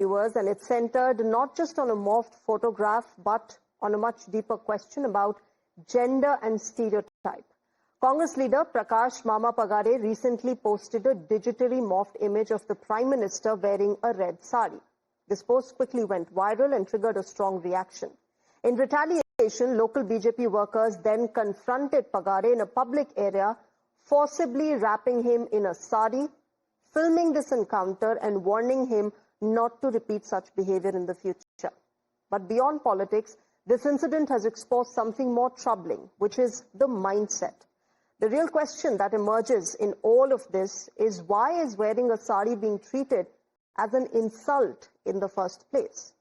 viewers, and it's centered not just on a morphed photograph, but on a much deeper question about gender and stereotype. Congress leader Prakash Mama Pagare recently posted a digitally morphed image of the Prime Minister wearing a red sari. This post quickly went viral and triggered a strong reaction. In retaliation, local BJP workers then confronted Pagare in a public area, forcibly wrapping him in a sari, filming this encounter and warning him not to repeat such behavior in the future. But beyond politics, this incident has exposed something more troubling, which is the mindset. The real question that emerges in all of this is, why is wearing a sari being treated as an insult in the first place?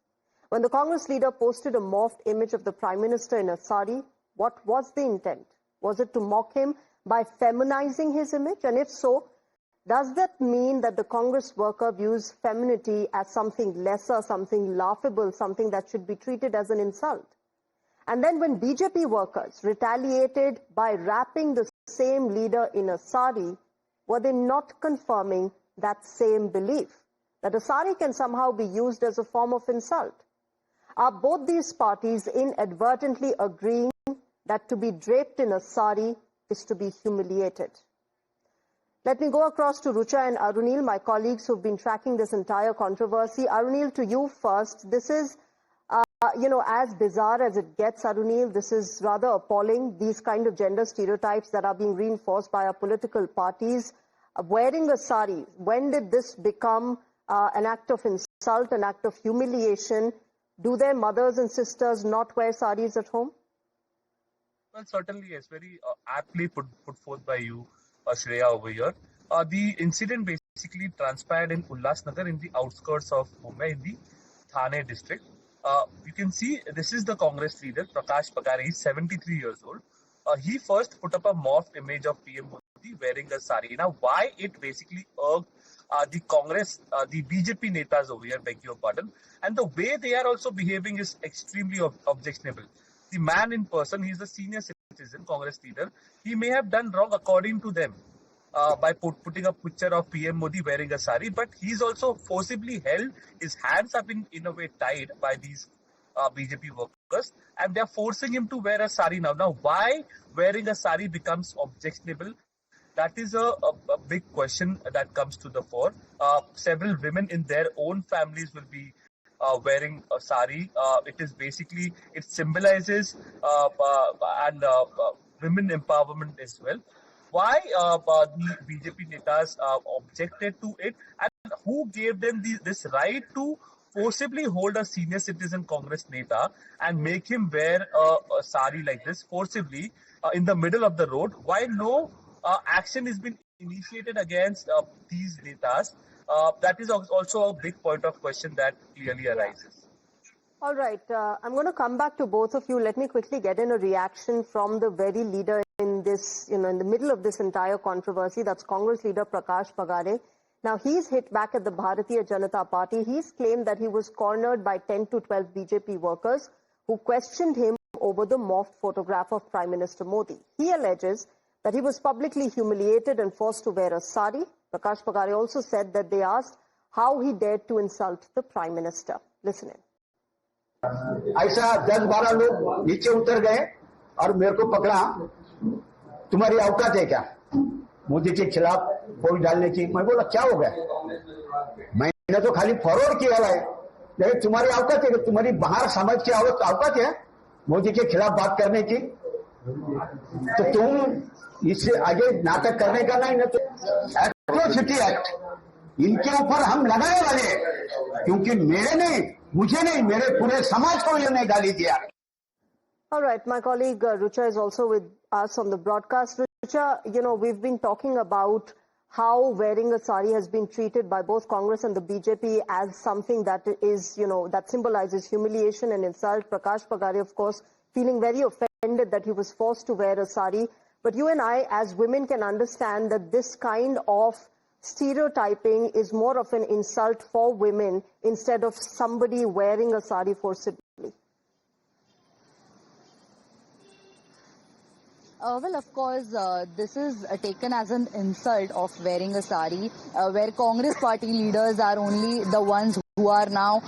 When the Congress leader posted a morphed image of the Prime Minister in a sari, what was the intent? Was it to mock him by feminizing his image? And if so, does that mean that the Congress worker views femininity as something lesser, something laughable, something that should be treated as an insult? And then when BJP workers retaliated by wrapping the same leader in a sari, were they not confirming that same belief, that a sari can somehow be used as a form of insult? Are both these parties inadvertently agreeing that to be draped in a sari is to be humiliated? Let me go across to Rucha and Arunil, my colleagues who've been tracking this entire controversy. Arunil, to you first. This is, as bizarre as it gets, Arunil. This is rather appalling, these kind of gender stereotypes that are being reinforced by our political parties. Wearing a sari, when did this become an act of insult, an act of humiliation? Do their mothers and sisters not wear saris at home? Well, certainly, yes. Very aptly put forth by you, Shreya, over here. The incident basically transpired in Ulhasnagar, in the outskirts of Mumbai, in the Thane district. You can see this is the Congress leader, Prakash Pagare. He's 73 years old. He first put up a morphed image of PM Modi wearing a sari. Now, why it basically irked the Congress, the BJP Netas over here, beg your pardon, and the way they are also behaving is extremely objectionable. The man in person, he's a senior citizen, Congress leader. He may have done wrong according to them by putting a picture of PM Modi wearing a sari, but he's also forcibly held, his hands have been in a way tied by these BJP workers, and they're forcing him to wear a sari now. Now, why wearing a sari becomes objectionable? That is a big question that comes to the fore. Several women in their own families will be wearing a sari. It symbolizes women empowerment as well. Why the BJP Netas objected to it, and who gave them this right to forcibly hold a senior citizen Congress Neta and make him wear a sari like this forcibly in the middle of the road? Why no action has been initiated against these Netas? That is also a big point of question that clearly arises. All right. I'm going to come back to both of you. Let me quickly get in a reaction from the very leader in this, in the middle of this entire controversy. That's Congress leader Prakash Pagare. Now, he's hit back at the Bharatiya Janata Party. He's claimed that he was cornered by 10 to 12 BJP workers who questioned him over the morphed photograph of Prime Minister Modi. He alleges that he was publicly humiliated and forced to wear a sari. Prakash Pagare also said that they asked how he dared to insult the Prime Minister. Listen in. ऐसा 10-12 लोग नीचे उतर गए और मेरे को पकड़ा, तुम्हारी औकात है क्या मोदी के खिलाफ पोस्ट डालने की? मैं बोला क्या हो गया, मैंने तो खाली फॉरवर्ड किया है, लेकिन तुम्हारी औकात है, तुम्हारी बाहर समाज की औकात है मोदी के खिलाफ बात करने की? तो तुम इससे आगे नाटक करने का नहीं, न तो एट्रोसिटी एक्ट इनके ऊपर हम लगाने वाले हैं, क्योंकि मेरे नहीं, मुझे नहीं, मेरे पूरे समाज को ये नहीं गाली दिया. All right, my colleague Rucha is also with us on the broadcast. Rucha, we've been talking about how wearing a sari has been treated by both Congress and the BJP as something that is, that symbolizes humiliation and insult. Prakash Pagare, of course, feeling very offended that he was forced to wear a sari. But you and I, as women, can understand that this kind of stereotyping is more of an insult for women instead of somebody wearing a sari forcibly. Well, of course, this is taken as an insult of wearing a sari, where Congress party leaders are only the ones who are now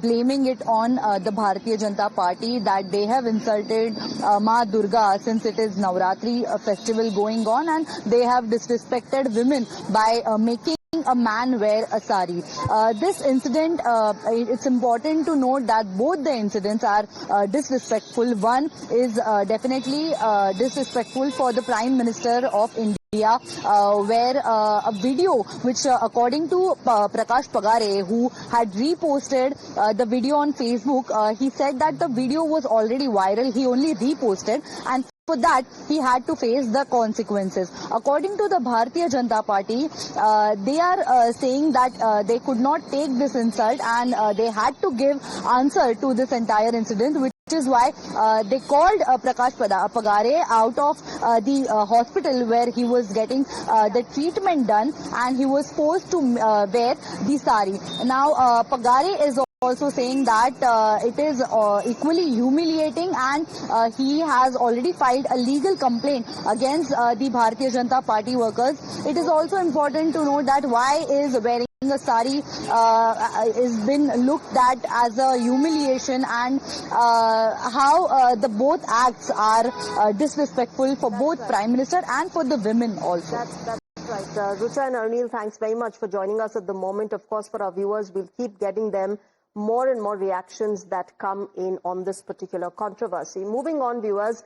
blaming it on the Bharatiya Janata Party that they have insulted Ma Durga since it is Navratri festival going on, and they have disrespected women by making a man wear a sari. This incident, it's important to note that both the incidents are disrespectful. One is definitely disrespectful for the Prime Minister of India, where a video which according to Prakash Pagare, who had reposted the video on Facebook, he said that the video was already viral. He only reposted, and for that he had to face the consequences. According to the Bharatiya Janata Party, they are saying that they could not take this insult, and they had to give answer to this entire incident, which is why they called Prakash Pagare out of the hospital where he was getting the treatment done, and he was forced to wear the sari. Now Pagare is also saying that it is equally humiliating, and he has already filed a legal complaint against the Bharatiya Janata Party workers. It is also important to note that why is wearing a sari is been looked at as a humiliation, and how the both acts are disrespectful for both Prime Minister and for the women also. That's right. Rucha and Arnil, thanks very much for joining us at the moment. Of course, for our viewers, we'll keep getting them more and more reactions that come in on this particular controversy. Moving on, viewers.